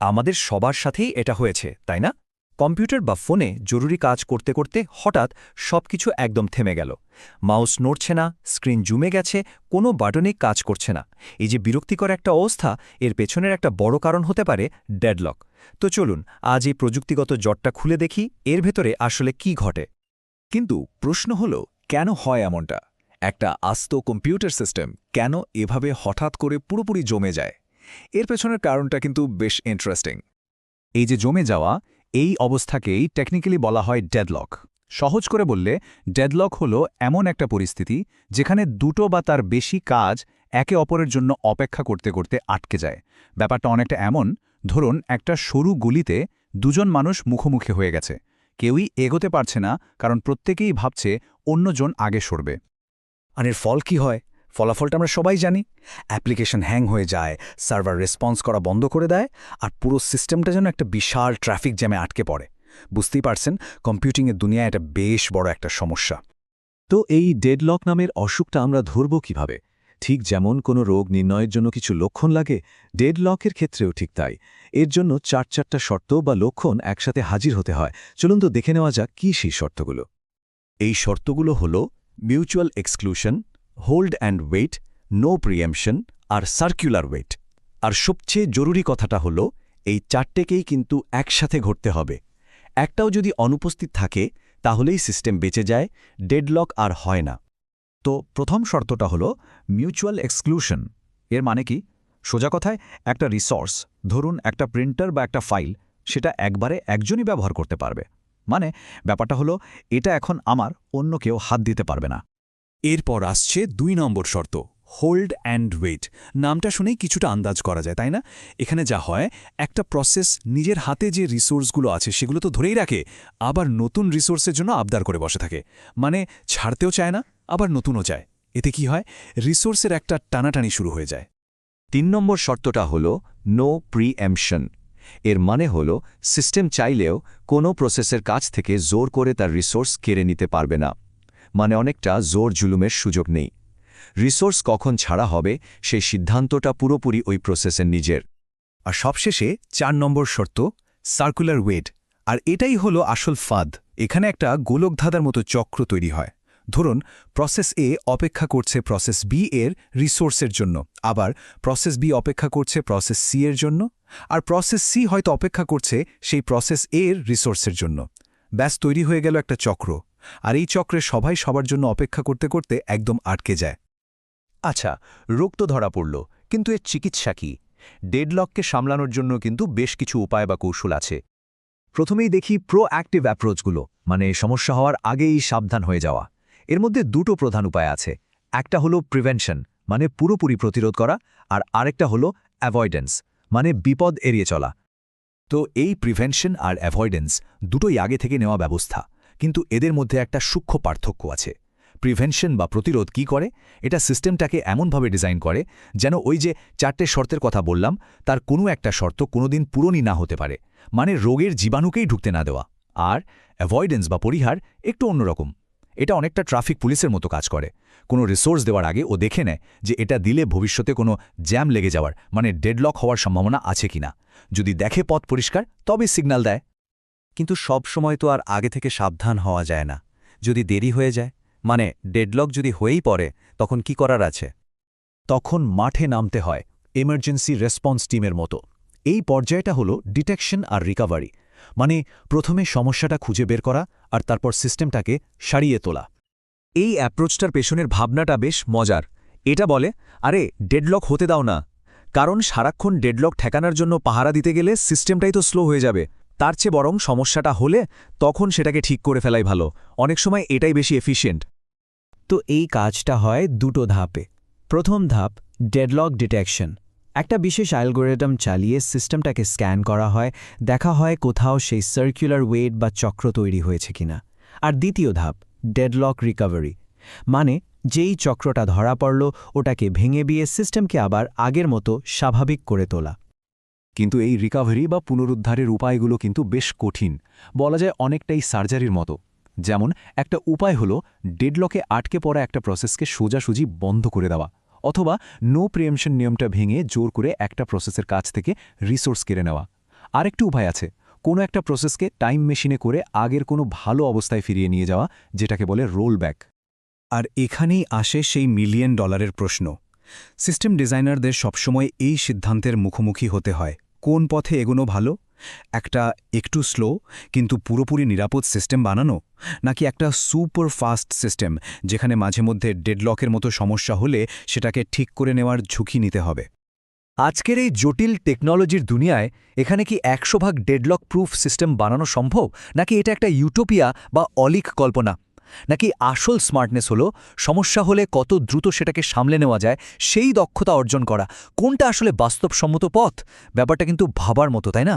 আমাদের সবার সাথেই এটা হয়েছে, তাই না? কম্পিউটার বা ফোনে জরুরি কাজ করতে করতে হঠাৎ সবকিছু একদম থেমে গেল। মাউস নড়ছে না, স্ক্রিন জুমে গেছে, কোনো বাটনই কাজ করছে না। এই যে বিরক্তিকর একটা অবস্থা, এর পেছনের একটা বড় কারণ হতে পারে ডেডলক। তো চলুন আজ এই প্রযুক্তিগত জটটা খুলে দেখি এর ভেতরে আসলে কি ঘটে। কিন্তু প্রশ্ন হলো, কেন হয় এমনটা? একটা আস্ত কম্পিউটার সিস্টেম কেন এভাবে হঠাৎ করে পুরোপুরি জমে যায়? এর পেছনের কারণটা কিন্তু বেশ ইন্টারেস্টিং। এই যে জমে যাওয়া, এই অবস্থাকেই টেকনিক্যালি বলা হয় ডেডলক। সহজ করে বললে, ডেডলক হলো এমন একটা পরিস্থিতি যেখানে দুটো বা তার বেশি কাজ একে অপরের জন্য অপেক্ষা করতে করতে আটকে যায়। ব্যাপারটা অনেকটা এমন, ধরুন একটা সরু গলিতে দুজন মানুষ মুখোমুখি হয়ে গেছে। কেউই এগোতে পারছে না, কারণ প্রত্যেকেই ভাবছে অন্যজন আগে সরবে। আর এর ফল কি হয়? ফলাফলটা আমরা সবাই জানি। অ্যাপ্লিকেশন হ্যাং হয়ে যায়, সার্ভার রেসপন্স করা বন্ধ করে দেয়, আর পুরো সিস্টেমটা যেন একটা বিশাল ট্রাফিক জ্যামে আটকে পড়ে। বুঝতেই পারছেন, কম্পিউটিংয়ের দুনিয়ায় এটা বেশ বড় একটা সমস্যা। তো এই ডেডলক নামের অসুখটা আমরা ধরব কিভাবে? ঠিক যেমন কোনো রোগ নির্ণয়ের জন্য কিছু লক্ষণ লাগে, ডেডলকের ক্ষেত্রেও ঠিক তাই। এর জন্য চারটা শর্ত বা লক্ষণ একসাথে হাজির হতে হয়। চলুন তো দেখে নেওয়া যাক কি সেই শর্তগুলো। এই শর্তগুলো হল mutual exclusion, hold and wait, no preemption আর সার্কুলার ওয়েট। আর সবচেয়ে জরুরি কথাটা হল, এই চারটেকেই কিন্তু একসাথে ঘটতে হবে। একটাও যদি অনুপস্থিত থাকে তাহলেই সিস্টেম বেঁচে যায়, ডেডলক আর হয় না। তো প্রথম শর্তটা হলো মিউচুয়াল এক্সক্লুশন। এর মানে কি? সোজা কথায়, একটা রিসোর্স, ধরুন একটা প্রিন্টার বা একটা ফাইল, সেটা একবারে একজনই ব্যবহার করতে পারবে। মানে ব্যাপারটা হলো, এটা এখন আমার, অন্য কেউ হাত দিতে পারবে না। এরপর আসছে ২ নম্বর শর্ত, হোল্ড অ্যান্ড ওয়েট। নামটা শুনেই কিছুটা আন্দাজ করা যায়, তাই না? এখানে যা হয়, একটা প্রসেস নিজের হাতে যে রিসোর্সগুলো আছে সেগুলো তো ধরেই রাখে, আবার নতুন রিসোর্সের জন্য আবদার করে বসে থাকে। মানে ছাড়তেও চায় না, আবার নতুনও চায়। এতে কি হয়? রিসোর্সের একটা টানাটানি শুরু হয়ে যায়। ৩ নম্বর শর্তটা হল নো প্রিএমশন। এর মানে হল সিস্টেম চাইলেও কোনো প্রসেসের কাছ থেকে জোর করে তার রিসোর্স কেড়ে নিতে পারবে না। মানে অনেকটা জোর জুলুমের সুযোগ নেই। রিসোর্স কখন ছাড়া হবে সেই সিদ্ধান্তটা পুরোপুরি ওই প্রসেসের নিজের। আর সবশেষে ৪ নম্বর শর্ত, সার্কুলার ওয়েট। আর এটাই হলো আসল ফাঁদ। এখানে একটা গোলকধাঁধার মতো চক্র তৈরি হয়। ধরুন, প্রসেস এ অপেক্ষা করছে প্রসেস বি এর রিসোর্সের জন্য, আবার প্রসেস বি অপেক্ষা করছে প্রসেস সি এর জন্য, আর প্রসেস সি হয়তো অপেক্ষা করছে সেই প্রসেস এ এর রিসোর্সের জন্য। ব্যাস তৈরি হয়ে গেল একটা চক্র। আর এই চক্রে সবাই সবার জন্য অপেক্ষা করতে করতে একদম আটকে যায়। আচ্ছা, রোগ তো ধরা পড়ল, কিন্তু এর চিকিৎসা কি? ডেডলককে সামলানোর জন্য কিন্তু বেশ কিছু উপায় বা কৌশল আছে। প্রথমেই দেখি প্রোঅ্যাক্টিভ অ্যাপ্রোচগুলো, মানে সমস্যা হওয়ার আগেই সাবধান হয়ে যাওয়া। এর মধ্যে দুটো প্রধান উপায় আছে। একটা হলো প্রিভেনশন, মানে পুরোপুরি প্রতিরোধ করা, আর আরেকটা হলো অ্যাভয়েডেন্স, মানে বিপদ এড়িয়ে চলা। তো এই প্রিভেনশন আর অ্যাভয়েডেন্স দুটোই আগে থেকে নেওয়া ব্যবস্থা, কিন্তু এদের মধ্যে একটা সূক্ষ্ম পার্থক্য আছে। প্রিভেনশন বা প্রতিরোধ কি করে? এটা সিস্টেমটাকে এমনভাবে ডিজাইন করে যেন ওই যে ৪টে শর্তের কথা বললাম, তার কোনো একটা শর্ত কোনোদিন পূরণই না হতে পারে। মানে রোগের জীবাণুকেই ঢুকতে না দেওয়া। আর অ্যাভয়েডেন্স বা পরিহার একটু অন্যরকম। এটা অনেকটা ট্রাফিক পুলিশের মতো কাজ করে। কোনো রিসোর্স দেওয়ার আগে ও দেখে নেয় যে এটা দিলে ভবিষ্যতে কোনো জ্যাম লেগে যাওয়ার, মানে ডেডলক হওয়ার সম্ভাবনা আছে কিনা। যদি দেখে পথ পরিষ্কার, তবে সিগন্যাল দেয়। কিন্তু সব সময় তো আর আগে থেকে সাবধান হওয়া যায় না। যদি দেরি হয়ে যায়, মানে ডেডলক যদি হয়েই পড়ে, তখন কি করার আছে? তখন মাঠে নামতে হয়, এমার্জেন্সি রেসপন্স টিমের মতো। এই পর্যায়টা হলো ডিটেকশন আর রিকভারি, মানে প্রথমে সমস্যাটা খুঁজে বের করা আর তারপর সিস্টেমটাকে সারিয়ে তোলা। এই অ্যাপ্রোচটার পেছনের ভাবনাটা বেশ মজার। এটা বলে, আরে ডেডলক হতে দাও না, কারণ সারাক্ষণ ডেডলক ঠেকানোর জন্য পাহারা দিতে গেলে সিস্টেমটাই তো স্লো হয়ে যাবে। তার চেয়ে বরং সমস্যাটা হলে তখন সেটাকে ঠিক করে ফেলাই ভালো। অনেক সময় এটাই বেশি এফিশিয়েন্ট। তো এই কাজটা হয় দুটো ধাপে। প্রথম ধাপ, ডেডলক ডিটেকশন। একটা বিশেষ অ্যালগোরিদম চালিয়ে সিস্টেমটাকে স্ক্যান করা হয়, দেখা হয় কোথাও সেই সার্কুলার ওয়েট বা চক্র তৈরি হয়েছে কিনা। আর দ্বিতীয় ধাপ, ডেডলক রিকভারি, মানে যেই চক্রটা ধরা পড়ল ওটাকে ভেঙে দিয়ে সিস্টেমকে আবার আগের মতো স্বাভাবিক করে তোলা। কিন্তু এই রিকভারি বা পুনরুদ্ধারের উপায়গুলো কিন্তু বেশ কঠিন, বলা যায় অনেকটাই সার্জারির মতো। যেমন একটা উপায় হলো ডেডলকে আটকে পড়া একটা প্রসেসকে সোজাসুজি বন্ধ করে দেওয়া, অথবা নো প্রিএমশন নিয়মটা ভেঙে জোর করে একটা প্রসেসের কাছ থেকে রিসোর্স কেড়ে নেওয়া। আরেকটি উপায় আছে, কোনো একটা প্রসেসকে টাইম মেশিনে করে আগের কোনো ভালো অবস্থায় ফিরিয়ে নিয়ে যাওয়া, যেটাকে বলে রোল ব্যাক। আর এখানেই আসে সেই $1,000,000 প্রশ্ন। সিস্টেম ডিজাইনারদের সবসময় এই সিদ্ধান্তের মুখোমুখি হতে হয়, কোন পথে এগোনো ভালো, একটা একটু স্লো কিন্তু পুরোপুরি নিরাপদ সিস্টেম বানানো, নাকি একটা সুপার ফাস্ট সিস্টেম যেখানে মাঝে মধ্যে ডেডলকের মতো সমস্যা হলে সেটাকে ঠিক করে নেওয়ার ঝুঁকি নিতে হবে। আজকের এই জটিল টেকনোলজির দুনিয়ায় এখানে কি 100% ডেডলক প্রুফ সিস্টেম বানানো সম্ভব, নাকি এটা একটা ইউটোপিয়া বা অলিক কল্পনা, নাকি আসল স্মার্টনেস হলো সমস্যা হলে কত দ্রুত সেটাকে সামলে নেওয়া যায় সেই দক্ষতা অর্জন করা? কোনটা আসলে বাস্তবসম্মত পথ? ব্যাপারটা কিন্তু ভাবার মতো, তাই না?